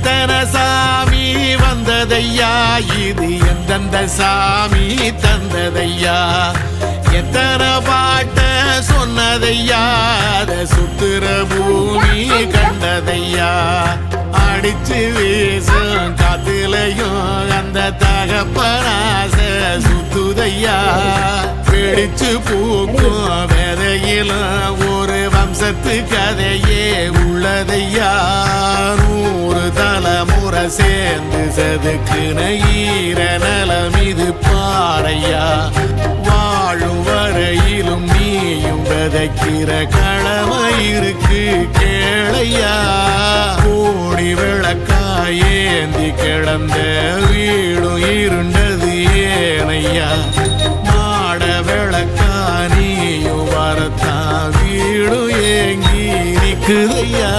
எத்தனை சாமி வந்ததையா, இது எந்தெந்த சாமி தந்ததையா, எத்தனை பாட்ட சொன்னதையா, அத சுத்துற பூமி கண்டதையா, அடிச்சு வீசும் காத்துலையும் அந்த தகப்பனாச சுத்துதையா, பிடிச்சு பூக்கும் விதையிலும் ஒரு வம்சத்து கதையே உள்ளதையா, 100 தலைமுறை சேர்ந்து செதுக்குன ஈர நலம் இது பாறையா, வாழும் வரையிலும் நீயும் விதைக்கிற கடமை இருக்கு கேளையா, கோடி விளக்காயேந்தி கிடந்த வீடும் இருண்டது ஏனையா, மாட விளக்கா நீயும் வரத்தான் வீடும் ஏங்கி நிற்குதையா.